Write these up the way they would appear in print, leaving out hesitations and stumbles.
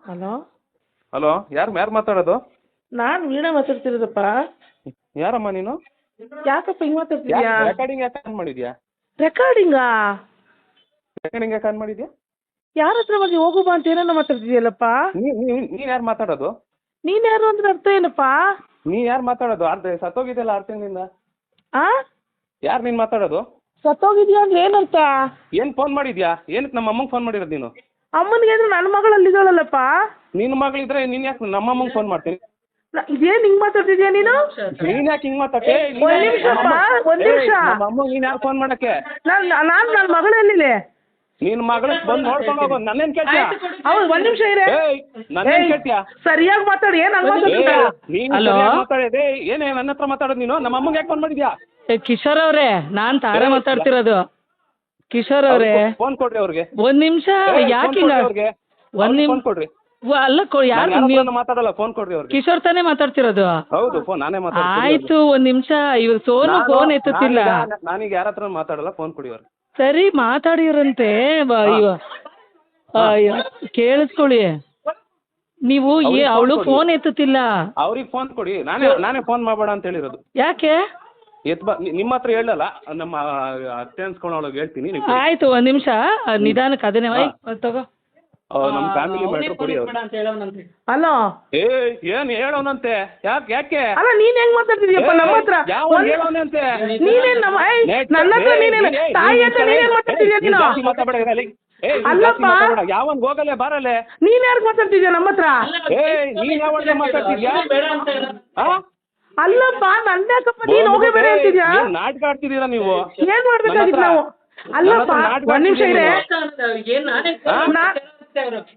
Hello. Hello, ಯಾರು ಮಾತಾಡೋದು? ನಾನು ವೀಣಾ ಮಾತಾಡ್ತಿರೋದಪ್ಪ. ಯಾರಮ್ಮ ನೀನು? ಯಾಕಪ್ಪ ಹಿಂಗೆ ಮಾತಾಡ್ತಿದ್ಯಾ? ರೆಕಾರ್ಡಿಂಗ್ ಯಾಕೆ ಆನ್ ಮಾಡಿದ್ಯಾ? ರೆಕಾರ್ಡಿಂಗಾ? ರೆಕಾರ್ಡಿಂಗ್ ಯಾಕೆ ಆನ್ ಮಾಡಿದ್ಯಾ? ಯಾರ ಹತ್ರ ಬಗ್ಗೆ ಹೋಗು ಬಾ ಅಂತ ಏನೇನೋ ಮಾತಾಡ್ತಿದ್ಯಲ್ಲಪ್ಪ. ನೀನ್ ಯಾರು ಮಾತಾಡೋದು? ನೀನು ಯಾರು ಅಂದ್ರೆ ಅರ್ಥ ಏನಪ್ಪ? ನೀ ಯಾರು ಮಾತಾಡೋದು? ಸತ್ತೋಗಿದ್ದೆಲ್ಲ 6 ತಿಂಗಳಿಂದ. ಆ? ಯಾರು ನೀನು ಮಾತಾಡೋದು? ಸತ್ತೋಗಿದ್ಯಾ ಅಂದ್ರೆ ಏನರ್ಥ? ಏನು ಫೋನ್ ಮಾಡಿದ್ಯಾ? ಏನಕ್ಕೆ ನಮ್ಮ ಅಮ್ಮಂಗೆ ಫೋನ್ ಮಾಡಿರೋದು ನೀನು? ಅಮ್ಮನಿಗೆ ಅಂದ್ರೆ ನನ್ನ ಮಗಳಲ್ಲಿದ್ದಾಳಲ್ಲಪ್ಪ. ನಿನ್ನ ಮಗಳಿದ್ರೆ ನೀನು ಯಾಕೆ ನಮ್ಮ ಅಮ್ಮಂಗೆ ಫೋನ್ ಮಾಡ್ತೀನಿ? ಇದೇನು ಹಿಂಗೆ ಮಾತಾಡ್ತಿದ್ಯಾ ನೀನು? ನೀನು ಯಾಕೆ ಹಿಂಗೆ ಮಾತಾಡ್ತೆ? ಒಂದು ನಿಮಿಷಪ್ಪ, ಒಂದು ನಿಮಿಷ. ನಮ್ಮ ಅಮ್ಮಂಗೆ ನೀನು ಯಾರು ಫೋನ್ ಮಾಡಕ್ಕೆ? ನನ್ನ ಮಗಳಲ್ಲಿದೆ. ನಿನ್ನ ಮಗಳಿಗೆ ಬಂದು ನೋಡ್ಕೊಂಡು ಹೋಗೋ. ನನ್ನೇನು ಕೇಳ್ತೀಯ? ಹೌದು, ಒಂದು ನಿಮಿಷ ಇರೇ. ನನ್ನೇನು ಕೇಳ್ತೀಯ? ಸರಿಯಾಗಿ ಮಾತಾಡಿ. ಏನು ಹಂಗೆ ಮಾತಾಡ್ತಿದ್ಯಾ? ನೀನು ಮಾತಾಡೋದೇ ಏನೇ ನನ್ನ ಹತ್ರ ಮಾತಾಡೋದು ನೀನು? ನಮ್ಮ ಅಮ್ಮಂಗೆ ಯಾಕೆ ಫೋನ್ ಮಾಡಿದ್ಯಾ? ಕಿಶೋರ್ ಅವರೇ, ನಾನು ತಾರಾ ಮಾತಾಡ್ತಿರೋದು. ಕಿಶೋರ್ ಅವರೇ, ಫೋನ್ ಕೊಡ್ರಿ ಅವ್ರಿಗೆ. ಒಂದ್ ನಿಮಿಷ. ಯಾಕೆ ಅವ್ರಿಗೆ ಒಂದ್ ನಿಮಿಷ ಫೋನ್ ಕೊಡ್ರಿ. ಅಲ್ಲ, ಯಾರು ನೀವು? ಮಾತಾಡಲ್ಲ, ಫೋನ್ ಕೊಡ್ರಿ ಅವ್ರಿಗೆ. ಕಿಶೋರ್ ತಾನೇ ಮಾತಾಡ್ತಿರೋದು? ಹೌದು, ಫೋನ್ ನಾನೇ ಮಾತಾಡ್ತೀನಿ. ಆಯ್ತು, ಒಂದ್ ನಿಮಿಷ. ಇವ್ರು ಸೋನು ಫೋನ್ ಎತ್ತುತ್ತಿಲ್ಲ. ನಾನೀಗ ಯಾರ ಹತ್ರ ಮಾತಾಡಲ್ಲ, ಫೋನ್ ಕೊಡಿ ಅವ್ರಿಗೆ. ಸರಿ, ಮಾತಾಡಿರಂತೆ. ಕೇಳಿಸ್ಕೊಳ್ಳಿ ನೀವು. ಅವಳು ಫೋನ್ ಎತ್ತುತ್ತಿಲ್ಲ. ಅವ್ರಿಗೆ ಫೋನ್ ಕೊಡಿ. ನಾನೇ ಫೋನ್ ಮಾಡಬೇಡ ಅಂತ ಹೇಳಿರೋದು. ಯಾಕೆ? ನಿಮ್ಮ ಹತ್ರ ಹೇಳಲ್ಲ, ನಮ್ಮ ಅತ್ತೆ ಅನ್ಸ್ಕೊಂಡವಳಿಗೆ ಹೇಳ್ತೀನಿ. ಆಯ್ತು, ಒಂದ್ ನಿಮಿಷ ನಿಧಾನಕ್ಕೆ. ಅದನ್ನೇ ತಗೋ. ನಮ್ಮ ಫ್ಯಾಮಿಲಿ ಮ್ಯಾಟ್ರ್ ಕೊಡಿ ಅವ್ರು. ಹಲೋ. ಏನ್ ಹೇಳೋನಂತೆ? ಯಾಕೆ? ಅಲ್ಲ, ನೀನ್ ಹೆಂಗ್ ಮಾತಾಡ್ತಿದ್ಯಪ್ಪ ನಮ್ಮ ಹತ್ರ? ಯಾವ ಹೇಳೋನಂತೆ? ನೀನೇನ್ ನನ್ನ ಹತ್ರ ನೀನೇನ್ ತಾಯಿ ಹತ್ರ ನೀನೇನ್ ಮಾತಾಡ್ತಿದ್ಯಾ ನೀನು? ಅಲ್ಲಪ್ಪ, ಯಾವನ್ ಹೋಗಲ್ಲೇ ಬಾರಲ್ಲೇ. ನೀನ್ ಯಾರು ಮಾತಾಡ್ತಿದ್ಯಾ ನಮ್ಮ ಹತ್ರ? ನೀನ್ ಯಾವಾಗ ಮಾತಾಡ್ತಿದ್ಯಾ? ಅಲ್ಲಪ್ಪ, ನನ್ನ ಯಾಕಪ್ಪ ನೀನ್ ಹೋಗೇ ಬೇರೆ ಅಂತಿದ್ಯಾ? ನಾಟಕ ಆಡ್ತಿದ್ದೀರಾ ನೀವು? ಏನ್ ಮಾಡ್ಬೇಕಾಗಿತ್ತು ನಾವು? ಅಲ್ಲಪ್ಪ, ಒಂದ್ ನಿಮಿಷ ಇದೆ.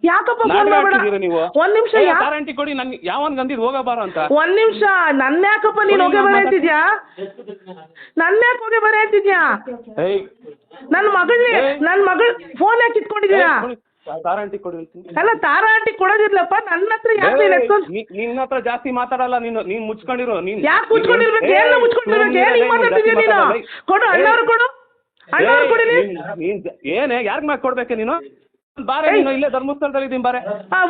ಯಾಕಪ್ಪ ಫೋನ್ ಮಾಡ್ಬೇಡ? ನೀವು ಒಂದ್ ನಿಮಿಷ. ಗ್ಯಾರಂಟಿ ಕೊಡಿ. ನನ್ ಯಾವನ್ ಗಂದಿದ್ ಹೋಗಬಾರ ಅಂತ. ಒಂದ್ ನಿಮಿಷ. ನನ್ನ ಯಾಕಪ್ಪ ನೀನ್ ಹೋಗೇ ಬೇರೆ ಅಂತಿದ್ಯಾ? ನನ್ನ ಯಾಕೆ ಹೋಗೇ ಬೇರೆ ಅಂತಿದ್ಯಾ? ನನ್ನ ಮಗಳು ಫೋನ್ ಯಾಕೆ ಇಟ್ಕೊಂಡಿದ್ದೀರಾ? ತಾರಾಂಟಿ ಕೊಡಿ. ಅಲ್ಲ, ತಾರಾ ಆಂಟಿ ಕೊಡೋದಿರ್ಲಪ್ಪ. ನನ್ನ ಹತ್ರ ಯಾಕೆ ನಿನ್ನ ಹತ್ರ ಜಾಸ್ತಿ ಮಾತಾಡಲ್ಲ. ನೀನ್ ಮುಚ್ಕೊಂಡಿರೋ. ನೀನ್ ಯಾಕೆ ಮುಚ್ಕೊಂಡಿರ್ಬೇಕು? ಏನ್ ಮುಚ್ಕೊಂಡಿರ್ಬೇಕು? ಏನ್ ಹಿಂಗ್ ಮಾತಾಡ್ತಿದ್ಯಾ ನೀನು? ಕೊಡು, ಅಣ್ಣವ್ರು ಕೊಡು. ಅಣ್ಣವ್ರು ಕೊಡಿ. ಏನೇ ಯಾರ್ಗ್ ಮಾತು ಕೊಡ್ಬೇಕೆ ನೀನು? ಬಾರೆ, ನೀನು ಇಲ್ಲೇ ಧರ್ಮಸ್ಥಳದಲ್ಲಿ ಇದ್ದೀನಿ. ಬಾರೆ.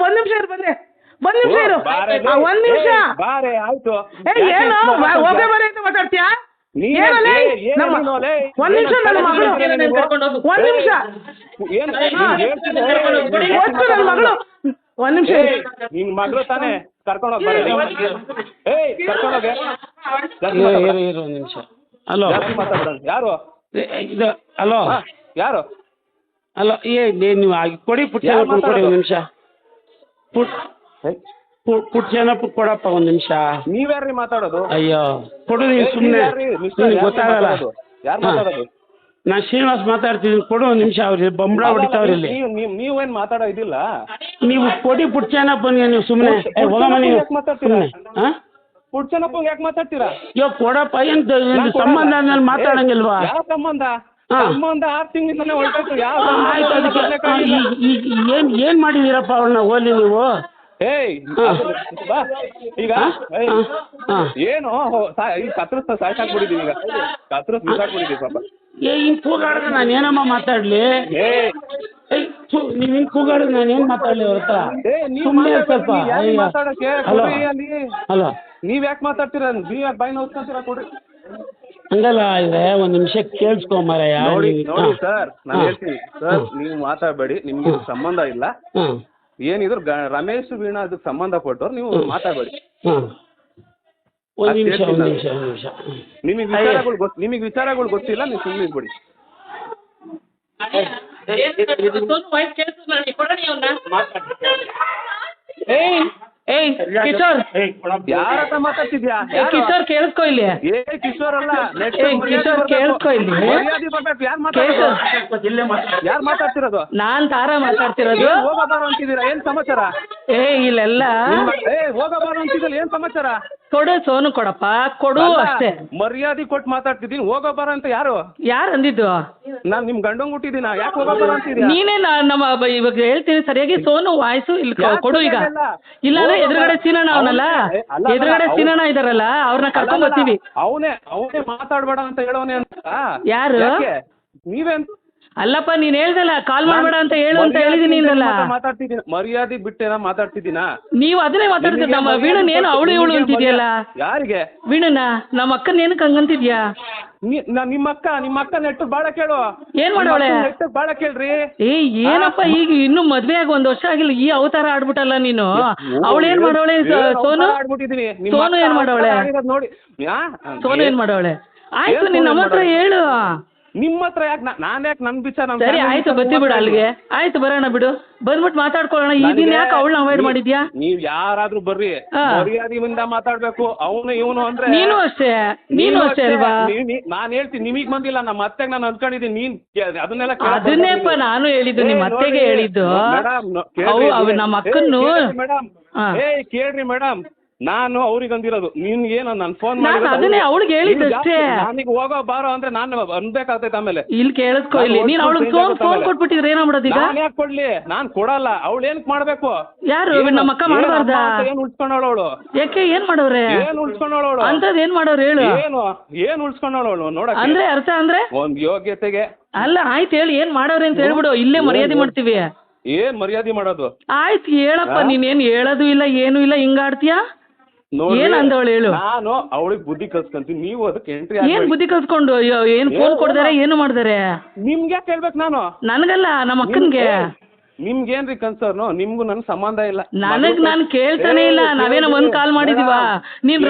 ಒಂದ್ ನಿಮಿಷ ಇರು, ಬಂದೆ. ಒಂದ್ ನಿಮಿಷ ಇರು. ಒಂದ್ ನಿಮಿಷ. ಬಾರೆ, ಆಯ್ತು. ಏನು ಹೋಗೇ ಬರೆ ಅಂತ ಮಾತಾಡ್ತೀಯಾ? ಒಂದ್ ನಿಮಿಷ. ನನ್ನ ಮಗಳು. ಒಂದ್ ನಿಮಿಷ. ನನ್ನ ಮಗಳು. ಒಂದ್ ನಿಮಿಷ. ನಿನ್ ಮಗಳು ತಾನೇ? ಕರ್ಕೊಂಡೋಗ್ ಬಾರೆ. ಕರ್ಕೊಂಡೋಗೆ. ಒಂದ್ ನಿಮಿಷ. ಹಲೋ, ಯಾರು ಇದು? ಹಲೋ, ಯಾರು? ಹಲೋ, ನೀವು ಕೊಡಿ ಪುಟ್ಟ ಕೊಡಿ. ಒಂದ್ ನಿಮಿಷ. ಪುಟ್ಟ ಕೊಡಪ್ಪ, ಒಂದ್ ನಿಮಿಷ. ನೀವ್ಯಾರ್ರಿ ಮಾತಾಡೋದು? ಅಯ್ಯೋ, ಕೊಡು ನೀನು. ಸುಮ್ಮನೆ ಗೊತ್ತಾಗಲ್ಲ. ಯಾರು ಮಾತಾಡೋದು? ನಾನು ಶ್ರೀನಿವಾಸ್ ಮಾತಾಡ್ತಿದ್ದೀನಿ. ಕೊಡು ಒಂದ್ ನಿಮಿಷ. ಅವ್ರಿಗೆ ಬಂಬಳ ಹೊಡಿತಾವ್ರಿ ಇಲ್ಲಿ. ನೀವೇನ್ ಮಾತಾಡೋ ಇದಿಲ್ಲ. ನೀವು ಕೊಡಿ ಪುಟ್ಟ ಬನ್ನಿ. ನೀವು ಸುಮ್ಮನೆ ಹೋಗಮ್ಮ. ನೀವು ಮಾತಾಡ್ತೀರಾ? ಪುಟ್ಚನಪ್ಪ ಯಾಕೆ ಮಾತಾಡ್ತೀರಾ? ಅಯ್ಯೋ, ಕೊಡಪ್ಪ. ಏನ್ ಸಂಬಂಧ ಮೇಲೆ ಮಾತಾಡಂಗಿಲ್ವಾ? ಯಾವ ಸಂಬಂಧ? ಸಂಬಂಧ 6 ತಿಂಗಳಿಂದಲೇ ಹೊರಟಾಯ್ತು. ಯಾವ ಆಯ್ತು. ಅದಕ್ಕೆ ಏನ್ ಮಾಡಿದೀರಪ್ಪ ಅವ್ರನ್ನ ಹೋಲಿ ನೀವು? ಈಗ ಏನು ಈಗ ಕತ್ರಿಸ್ತಾ ಸಾಯ್ಸಾಕ್ಬಿಟ್ಟಿದೀವಿ. ಈಗ ಕತ್ರಿಸ್ ಬಿಸಾಕ್ಬಿಟ್ಟಿದೀವಿ ಪಾಪ. ಹಿಂಗ್ ಕೂಗಾಡಿದ್ರೆ ನಾನು ಏನಮ್ಮ ಮಾತಾಡ್ಲಿ? ನೀವ್ ಹಿಂಗ್ ಕೂಗಾಡಿದ್ರೆ ನಾನು ಏನ್ ಮಾತಾಡ್ಲಿ ಅವ್ರ ಹತ್ರ? ಸುಮ್ಮನೆ ಸ್ವಲ್ಪ. ಹಲೋ, ನೀವ್ ಯಾಕೆ ಮಾತಾಡ್ತೀರಾ? ನೀವ್ ಯಾಕೆ ಬಾಯಿ ನೋಡ್ಕೊಂತೀರಾ? ಕೊಡ್ರಿ. ಹಂಗಲ್ಲ ಇದೆ. ಒಂದ್ ನಿಮಿಷ ಕೇಳಿಸ್ಕೊಂಬಾರಯ್ಯ. ನೋಡಿ ಸರ್, ನಾನು ಹೇಳ್ತೀನಿ ಸರ್, ನೀವು ಮಾತಾಡಬೇಡಿ. ನಿಮ್ಗೆ ಸಂಬಂಧ ಇಲ್ಲ. ಏನಿದ್ರು ರಮೇಶ್ ವೀಣಾ ಅದಕ್ಕೆ ಸಂಬಂಧಪಟ್ಟವ್ರು. ನೀವು ಮಾತಾಡಬೇಡಿ. ಒಂದ್ ನಿಮಿಷ. ನಿಮಗೆ ವಿಚಾರಗಳು ಗೊತ್ತಿಲ್ಲ. ನೀವು ಸುಮ್ಮನೆ ಇದ್ಬಿಡಿ. ಕಿಶೋರ್, ಯಾರ ಹತ್ರ ಮಾತಾಡ್ತಿದ್ಯಾ? ಕಿಶೋರ್ ಕೇಳಿಸ್ಕೊ ಇಲ್ಲಿ. ಕಿಶೋರ್ ಅಲ್ಲ, ಕಿಶೋರ್ ಕೇಳಿಸ್ಕೊ ಇಲ್ಲಿ. ಯಾರು ಮಾತಾಡ್ತಿರೋದು? ನಾನ್ ತಾರಾ ಮಾತಾಡ್ತಿರೋದು. ಹೋಗಬಾರ ಅಂತಿದ್ದೀರಾ? ಏನ್ ಸಮಾಚಾರ? ಇಲ್ಲೆಲ್ಲ ಹೋಗಬಾರ ಅಂತಿದ್ದಲ್ಲ, ಏನ್ ಸಮಾಚಾರ? ಕೊಡು, ಸೋನು ಕೊಡಪ್ಪ, ಕೊಡು ಅಷ್ಟೇ. ಮರ್ಯಾದೆ ಕೊಟ್ಟು ಮಾತಾಡ್ತಿದ್ದೀನಿ. ಹೋಗಬಾರ ಅಂತ ಯಾರು ಅಂದಿದ್ದು? ನಾನ್ ನಿಮ್ ಗಂಡಂಗ್ ಹುಟ್ಟಿದ್ದೀನ? ಯಾಕೆ ಹೋಗಬಾರ ಅಂತಿದ್ಯಾ? ನೀನೇ ನಮ್ಮ ಇವಾಗ ಹೇಳ್ತೀನಿ ಸರಿಯಾಗಿ. ಸೋನು ವಾಯ್ಸು ಇಲ್ಲಿ ಕೊಡು ಈಗ. ಇಲ್ಲ ಅಂದ್ರೆ ಎದುರುಗಡೆ ಸೀನಣ್ಣ ಅವನಲ್ಲ, ಎದುರುಗಡೆ ಸೀನಣ್ಣ ಇದಾರಲ್ಲ, ಅವ್ರನ್ನ ಕರ್ಕೊಂಡ್ ಬರ್ತೀವಿ. ಅವನೇ ಮಾತಾಡ್ಬೇಡ ಅಂತ ಹೇಳೋನೆ ಅಂತ. ಯಾರು? ನೀವೇ ಅಲ್ಲಪ್ಪ ನೀನ್ ಹೇಳ್ದಲ್ಲ ಕಾಲ್ ಮಾಡ್ಬೇಡ ಅಂತ ಹೇಳು ಅಂತ ಹೇಳಿದೀನಿ ಅಂದಲ್ಲ. ಮಾತಾಡ್ತಿದ್ದೀನಿ, ಮರ್ಯಾದೆ ಬಿಟ್ಟೇನ ಮಾತಾಡ್ತಿದ್ದೀನಾ? ನೀವು ಅದನ್ನೇ ಮಾತಾಡ್ತೀರ. ನಮ್ಮ ವೀಣನ್ ಏನು ಅವಳು ಇವಳು ಅಂತಿದ್ಯಲ್ಲ. ಯಾರಿಗೆ? ವೀಣನ ನಮ್ಮ ಅಕ್ಕನ ಏನಕ್ಕೆ ಹಂಗಂತಿದ್ಯಾ? ನಿಮ್ಮ ಅಕ್ಕ ನೆಟ್ಟು ಬಾಳ ಕೇಳು. ಏನ್ ಮಾಡವಳೆ? ನೆಟ್ಟು ಬಾಳ ಕೇಳ್ರಿ. ಏನಪ್ಪ ಈಗ ಇನ್ನು ಮದ್ವೆ ಆಗಿ 1 ವರ್ಷ ಆಗಿಲ್ಲ, ಈ ಅವತಾರ ಆಡ್ಬಿಟ್ಟಲ್ಲ ನೀನು. ಅವಳು ಏನ್ ಮಾಡವಳೆ? ಸೋನು ಸೋನು ಏನ್ ಮಾಡವಳೆ? ನೋಡಿ ಸೋನು ಏನ್ ಮಾಡವಳೆ? ಆಯ್ತು ನೀನ್ ನಮ್ಮ ಹತ್ರ ಹೇಳು. ನಿಮ್ಮ ಹತ್ರ ಯಾಕೆ? ನಾನ್ ಯಾಕೆ ನನ್ ವಿಚಾರ? ಸರಿ ಆಯ್ತು ಬತ್ತಿ ಬಿಡು ಅಲ್ಲಿಗೆ. ಆಯ್ತು ಬರೋಣ ಬಿಡು, ಬಂದ್ಬಿಟ್ಟು ಮಾತಾಡ್ಕೊಳ್ಳೋಣ. ಈಗಿನ ಯಾಕೆ ಅವಳನ್ನ ಅವಾಯ್ಡ್ ಮಾಡಿದ್ಯಾ? ನೀವ್ ಯಾರಾದ್ರೂ ಬರ್ರಿ, ಮರ್ಯಾದೆಯಿಂದ ಮಾತಾಡ್ಬೇಕು. ಅವನು ಇವನು ಅಂದ್ರೆ ನೀನು ಅಷ್ಟೇ ಅಲ್ವಾ? ನಾನ್ ಹೇಳ್ತೀನಿ, ನಿಮಗ್ ಬಂದಿಲ್ಲ, ನಮ್ಮ ಅತ್ತೆಗೆ ನಾನು ಅನ್ಕೊಂಡಿದ್ದೀನಿ. ನೀನ್ ಅದನ್ನೆಲ್ಲ ಅದನ್ನೇಪ್ಪ ನಾನು ಹೇಳಿದ್ದು, ನಿಮ್ಮ ಅತ್ತೆಗೆ ಹೇಳಿದ್ದು. ನಮ್ಮ ಅಕ್ಕನ್ನು ಮೇಡಮ್ ಕೇಳ್ರಿ ಮೇಡಮ್, ನಾನು ಅವ್ರಿಗೆ ಅಂದಿರೋದು. ನಿನ್ಗೇನು ನಾನು ಫೋನ್ ಮಾಡಿ ಅದನ್ನೇ ಅವಳಿಗೆ ಹೇಳಿದ್ದಷ್ಟೇ. ನನಗೆ ಹೋಗೋ ಬಾರೋ ಅಂದ್ರೆ ನಾನು ಅನ್ಬೇಕಾಗ್ತೈತೆ. ಆಮೇಲೆ ಇಲ್ಲಿ ಕೇಳಿಸ್ಕೊ, ಇಲ್ಲಿ ನೀನ್ ಅವಳಿಗೆ ಫೋನ್ ಕೊಟ್ಬಿಟ್ಟಿದ್ರೆ ಏನಾಗ್ಬಿಡೋದು ಈಗ? ನಾನು ಯಾಕೆ ಕೊಡ್ಲಿ? ನಾನ್ ಕೊಡಲ್ಲ. ಅವಳು ಏನಕ್ ಮಾಡ್ಬೇಕು? ಯಾರು? ನಮ್ಮ ಅಕ್ಕ ಮಾಡಬಾರ್ದ? ಏನ್ ಉಳ್ಸ್ಕೊಂಡವಳು? ಯಾಕೆ ಏನ್ ಮಾಡವ್ರೆ? ಏನ್ ಉಳ್ಸ್ಕೊಂಡವಳು? ಅಂತದ್ ಏನ್ ಮಾಡವ್ರು ಹೇಳು? ಏನ್ ಉಳ್ಸ್ಕೊಂಡವಳು ನೋಡ ಅಂದ್ರೆ ಅರ್ಥ ಅಂದ್ರೆ ಒಂದ್ ಯೋಗ್ಯತೆಗೆ ಅಲ್ಲ. ಆಯ್ತು ಹೇಳಿ ಏನ್ ಮಾಡವ್ರೆ ಅಂತ ಹೇಳ್ಬಿಡು, ಇಲ್ಲೇ ಮರ್ಯಾದೆ ಮಾಡ್ತೀವಿ. ಏನ್ ಮರ್ಯಾದೆ ಮಾಡೋದು? ಆಯ್ತು ಹೇಳಪ್ಪ. ನೀನೇನ್ ಹೇಳೋದು ಇಲ್ಲ ಏನು ಇಲ್ಲ, ಹಿಂಗಾಡ್ತೀಯಾ? ಏನ್ ಅಂದವಳು ಹೇಳು? ನಾನು ಅವಳಿಗೆ ಬುದ್ಧಿ ಕಲ್ಸ್ಕೊಂತೀನಿ, ನೀವು ಅದಕ್ಕೆ ಎಂಟ್ರಿ. ಏನ್ ಬುದ್ಧಿ ಕಲ್ಸ್ಕೊಂಡು? ಏನ್ ಫೋನ್ ಕೊಡ್ದಾರೆ ಏನು ಮಾಡ್ದಾರೆ? ನಿಮ್ಗೆ ಯಾಕೆ ಹೇಳ್ಬೇಕು ನಾನು? ನನ್ಗಲ್ಲ, ನಮ್ಮ ಅಕ್ಕನ್ಗೆ. ನಿಮ್ಗೇನ್ರಿ ಕನ್ಸರ್ನು? ನಿಮ್ಗೂ ನನ್ ಸಂಬಂಧ ಇಲ್ಲ. ನಾನು ಕೇಳ್ತಾನೆ ಇಲ್ಲ. ನಾವೇನೋ ಒಂದ್ ಕಾಲ್ ಮಾಡಿದೀವ? ನೀನ್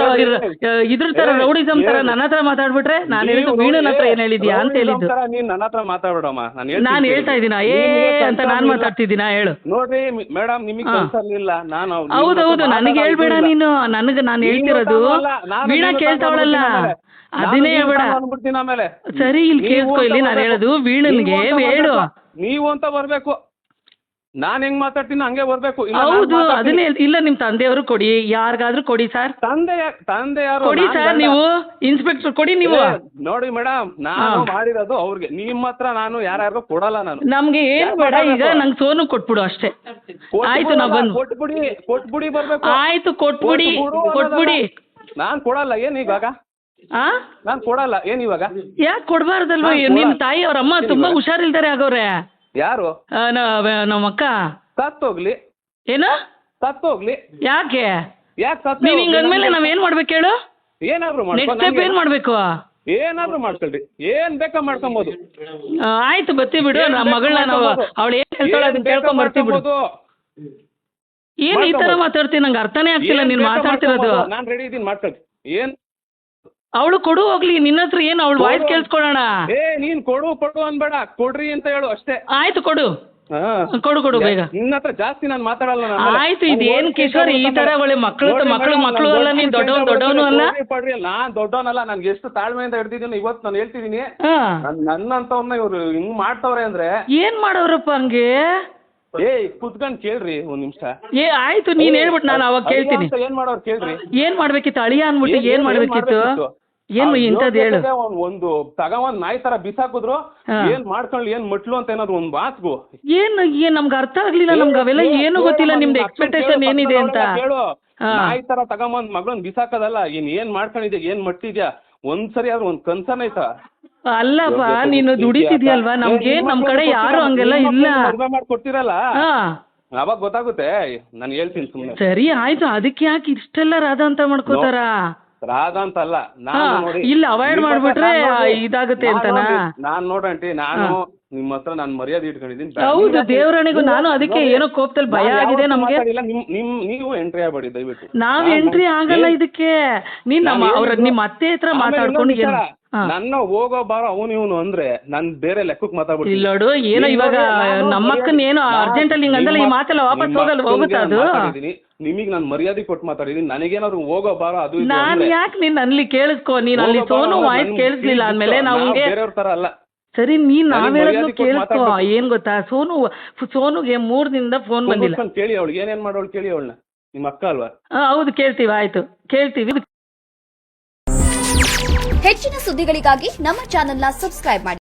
ಇದ್ರ ತರ ರೌಡಿಸಮ್ ತರ ನನ್ನ ಹತ್ರ ಮಾತಾಡ್ಬಿಟ್ರೆ ನಾನು ಹೇಳಿದ್ದು ವೀಣನ್ ಹತ್ರ ಏನ್ ಹೇಳಿದ್ಯಾ ಅಂತ ಹೇಳಿದ್ದು. ನೀನ್ ನನ್ನ ಹತ್ರ ಮಾತಾಡ್ಬಿಡಮ್ಮ. ನಾನು ಹೇಳ್ತಾ ಇದ್ದೀನ ಅಂತ ನಾನ್ ಮಾತಾಡ್ತಿದ್ದೀನ ಹೇಳು. ನೋಡ್ರಿ ಮೇಡಮ್, ನಿಮಗ್ ಕನ್ಸರ್ನಿಲ್ಲ. ನಾನು ಹೌದೌದು, ನನಗೆ ಹೇಳ್ಬೇಡ ನೀನು. ನನಗೆ ನಾನು ಹೇಳ್ತಿರೋದು ವೀಣಾ ಕೇಳ್ತಾವಳಲ್ಲ, ಅದನ್ನೇ ಹೇಳ್ಬೇಡ. ಆಮೇಲೆ ಸರಿ ಇಲ್ಲಿ ಕೇಳ್ಕೊ, ಇಲ್ಲಿ ನಾನು ಹೇಳೋದು ವೀಣನ್ಗೆ ಹೇಳು. ನೀವು ಅಂತ ಬರ್ಬೇಕು, ನಾನ್ ಹೆಂಗ್ ಮಾತಾಡ್ತೀನಿ ಹಂಗೆ ಬರ್ಬೇಕು. ಹೌದು ಅದನ್ನೇ. ಇಲ್ಲ ನಿಮ್ ತಂದೆಯವರು ಕೊಡಿ, ಯಾರಿಗಾದ್ರೂ ಕೊಡಿ ಸರ್. ತಂದೆ ಯಾರು? ಕೊಡಿ ಸರ್, ನೀವು ಇನ್ಸ್ಪೆಕ್ಟರ್ ಕೊಡಿ ನೀವು. ನೋಡಿ ಮೇಡಮ್, ನಾನು ಮಾಡಿರೋದು ಅವ್ರಿಗೆ. ನಿಮ್ಮ ಹತ್ರ ನಾನು ಯಾರ್ಯಾರು ಕೊಡಲ್ಲ. ನಾನು ನಮ್ಗೆ ಏನ್ ಬೇಡ, ಈಗ ನಂಗೆ ಸೋನು ಕೊಟ್ಬಿಡು ಅಷ್ಟೇ. ಆಯ್ತು ನಾ ಬಂದು ಕೊಟ್ಬಿಡಿ ಬರ್ಬೇಕು. ಆಯ್ತು ಕೊಟ್ಬಿಡಿ. ನಾನ್ ಕೊಡಲ್ಲ. ಏನ್ ಇವಾಗ? ನಾನ್ ಕೊಡಲ್ಲ. ಏನ್ ಇವಾಗ? ಯಾಕೆ ಕೊಡ್ಬಾರ್ದಲ್ವಾ? ನಿಮ್ ತಾಯಿ ಅವ್ರ ಅಮ್ಮ ತುಂಬಾ ಹುಷಾರಿಲ್ದಾರೆ ಆಗೋರೆ. ಯಾರು? ನಮ್ಮ ಅಕ್ಕ ಸತ್ತೋಗ್ಲಿ. ಏನು ಸತ್ತೋಗ್ಲಿ? ಯಾಕೆ ಸತ್ತ? ನೀವ್ ಹಿಂಗಂದ್ಮೇಲೆ ನಾವೇನ್ ಮಾಡ್ಬೇಕು ಹೇಳು? ಏನಾದ್ರು ನೆಕ್ಸ್ಟ್ ಸ್ಟೆಪ್ ಏನ್ ಮಾಡ್ಬೇಕು? ಏನಾದ್ರು ಮಾಡ್ಕೊಳ್ರಿ, ಏನ್ ಬೇಕಾ ಮಾಡ್ಕೊಬೋದು. ಆಯ್ತು ಬತ್ತಿ ಬಿಡು. ನಮ್ಮ ಮಗಳನ್ನ ನಾವು ಅವಳು ಏನ್ ಹೇಳ್ತಾಳೆ ಅದನ್ನ ಕೇಳ್ಕೊಂಡ್ ಬರ್ತೀವಿ ಬಿಡು. ಏನ್ ಈ ತರ ಮಾತಾಡ್ತೀನಿ? ನಂಗೆ ಅರ್ಥನೇ ಆಗ್ತಿಲ್ಲ ನೀನ್ ಮಾತಾಡ್ತಿರೋದು. ನಾನ್ ರೆಡಿ ಇದೀನಿ, ಮಾಡ್ಕೊಳ್ರಿ. ಏನ್ ಅವಳು ಕೊಡು ಹೋಗ್ಲಿ, ನಿನ್ನ ಹತ್ರ ಏನು ಅವಳು ವಾಯ್ಸ್ ಕೇಳಿಸ್ಕೊಳ್ಳೋಣ. ನೀನ್ ಕೊಡು ಅನ್ಬೇಡ, ಕೊಡ್ರಿ ಅಂತ ಹೇಳು ಅಷ್ಟೇ. ಆಯ್ತು ಕೊಡು ಬೇಗ. ನಿನ್ನ ಹತ್ರ ಜಾಸ್ತಿ ನಾನು ಮಾತಾಡಲ್ಲ. ಆಯ್ತು ಇದೇನ್ ಕಿಶೋರ್ ಈ ತರ ಒಳ್ಳೆ ಮಕ್ಕಳು ಅಲ್ಲ, ನೀನ್ ದೊಡ್ಡವನು ಅಲ್ಲ. ನಾನ್ ದೊಡ್ಡವನಲ್ಲ. ನನ್ಗೆ ಎಷ್ಟು ತಾಳ್ಮೆಯಿಂದ ಹಿಡ್ದಿದ್ದೀನಿ ಇವತ್ತು ನಾನು ಹೇಳ್ತಿದೀನಿ. ನನ್ನಂತವ್ನ ಇವ್ರು ಹಿಂಗ್ ಮಾಡ್ತವ್ರೆ ಅಂದ್ರೆ ಏನ್ ಮಾಡವ್ರಪ್ಪ ಹಂಗೆ? ಕುತ್ಕೊಂಡ್ ಕೇಳ್ರಿ ಒಂದ್ ನಿಮಿಷ. ಆಯ್ತು ನೀನ್ ಹೇಳ್ಬಿಟ್ಟು ನಾನು ಅವಾಗ ಕೇಳ್ತೀನಿ. ಏನ್ ಮಾಡೋರು ಕೇಳ್ರಿ. ಏನ್ ಮಾಡ್ಬೇಕಿತ್ತು ಅಳಿಯ ಅನ್ಬಿಟ್ಟು? ಏನ್ ಮಾಡ್ಬೇಕಿತ್ತು? ಏನು ಇಂಥದ್ದು ಹೇಳು. ಒಂದು ತಗೊಂಡ್ ನಾಯಿ ತರ ಬಿಸಾಕಿದ್ರು ಏನ್ ಮಾಡ್ಕೊಳ್ಳಿ, ಏನ್ ಮಟ್ಲು ಅಂತ ಏನಾದ್ರು ಒಂದ್ ಮಾತ್ಗು. ಏನ್ ನಮ್ಗೆ ಅರ್ಥ ಆಗ್ಲಿಲ್ಲ. ನಮ್ಗೆ ಅವೆಲ್ಲ ಏನು ಗೊತ್ತಿಲ್ಲ. ನಿಮ್ದು ಎಕ್ಸ್ಪೆಕ್ಟೇಷನ್ ಏನಿದೆ ಅಂತ. ನಾಯಿ ತರ ತಗೊಂಬಂದ್ ಮಗಳನ್ ಬಿಸಾಕದಲ್ಲ. ಏನ್ ಮಾಡ್ಕೊಂಡಿದ್ಯಾ, ಏನ್ ಮಟ್ಟಿದ್ಯಾ? ಒಂದ್ಸರಿ ಆದ್ರೂ ಒಂದ್ ಕನ್ಸರ್ನ್ ಆಯ್ತಾ? ಅಲ್ಲಪ್ಪ ನೀನು ದುಡಿತಿದ್ಯಲ್ವಾ, ನಮ್ಗೆ ನಮ್ ಕಡೆ ಯಾರು ಹಂಗೆಲ್ಲ ಇಲ್ಲ. ಮಾಡ್ಕೊಡ್ತಿರಲ್ಲ, ಅವಾಗ ಗೊತ್ತಾಗುತ್ತೆ. ನಾನು ಹೇಳ್ತೀನಿ ಸುಮ್ಮನೆ. ಸರಿ ಆಯ್ತು, ಅದಕ್ಕೆ ಯಾಕೆ ಇಷ್ಟೆಲ್ಲ ರಾಧಾ ಅಂತ ಮಾಡ್ಕೋತಾರ? ರಾಧಾ ಅಂತಲ್ಲ, ಇಲ್ಲ ಅವಾಯ್ಡ್ ಮಾಡ್ಬಿಟ್ರೆ ಇದಾಗುತ್ತೆ ಅಂತನಾ? ನಾನ್ ನೋಡಂಟಿ, ನಾನು ನಿಮ್ಮ ಹತ್ರ ನಾನು ಮರ್ಯಾದೆ ಇಟ್ಕೊಂಡಿದ್ದೀನಿ. ಹೌದು ದೇವರಣಿಗೂ ನಾನು ಅದಕ್ಕೆ ಏನೋ ಕೋಪದಲ್ಲಿ ಭಯ ಆಗಿದೆ ನಮ್ಗೆ. ನೀವು ಎಂಟ್ರಿ ಆಗ್ಬೇಡಿ ದಯವಿಟ್ಟು. ನಾವ್ ಎಂಟ್ರಿ ಆಗಲ್ಲ ಇದಕ್ಕೆ. ನೀನ್ ನಿಮ್ಮ ಅತ್ತೆ ಹತ್ರ ಮಾತಾಡ್ಕೊಂಡು ನನ್ನ ಹೋಗೋ ಬಾರೋ ಅವನು ಇವನು ಅಂದ್ರೆ ನನ್ ಬೇರೆ ಲೆಕ್ಕಕ್ಕೆ ಮಾತಾಡ್ಬಿಟ್ಟು. ಇಲ್ಲ ನೋಡು ಏನೋ ಇವಾಗ ನಮ್ಮಕ್ಕನ್ ಏನೋ ಅರ್ಜೆಂಟ್ ಅಲ್ಲಿ ಹಿಂಗಂದಲ್ಲ, ಈ ಮಾತೆಲ್ಲ ವಾಪಸ್ ಹೋಗುತ್ತಾ ಅದು? ನಿಮಗ್ ನಾನು ಮರ್ಯಾದೆ ಕೊಟ್ಟು ಮಾತಾಡಿದೀನಿ. ನನಗೇನಾದ್ರು ಹೋಗೋ ಬಾರೋ ಅದು ನಾನು ಯಾಕೆ ನೀನ್ ಅಲ್ಲಿ ಕೇಳಿಸ್ಕೊ. ನೀನ್ ಅಲ್ಲಿ ಸೋನು ವಾಯ್ಸ್ ಕೇಳಿಸ್ಲಿಲ್ಲ ಅಂದ್ಮೇಲೆ ನಾವು ಬೇರೆಯವ್ರ ತರ ಅಲ್ಲ. ಸರಿ ನೀನ್ ನಾವ್ ಹೇಳೋದು ಕೇಳಿಸ್ಕೊ. ಏನ್ ಗೊತ್ತಾ, ಸೋನುಗೆ 3 ದಿನದಿಂದ ಫೋನ್ ಬಂದಿಲ್ಲ. ಕೇಳಿ ಅವಳಿಗೆ ಏನೇನ್ ಮಾಡೋಳು ಕೇಳಿ ಅವಳನ್ನ. ನಿಮ್ಮ ಅಕ್ಕ ಅಲ್ವಾ? ಹೌದು ಕೇಳ್ತೀವಿ. ಆಯ್ತು ಕೇಳ್ತೀವಿ. ಹೆಚ್ಚಿನ ಸುದ್ದಿಗಳಿಗಾಗಿ ನಮ್ಮ ಚಾನೆಲ್ನ ಸಬ್ಸ್ಕ್ರೈಬ್ ಮಾಡಿ.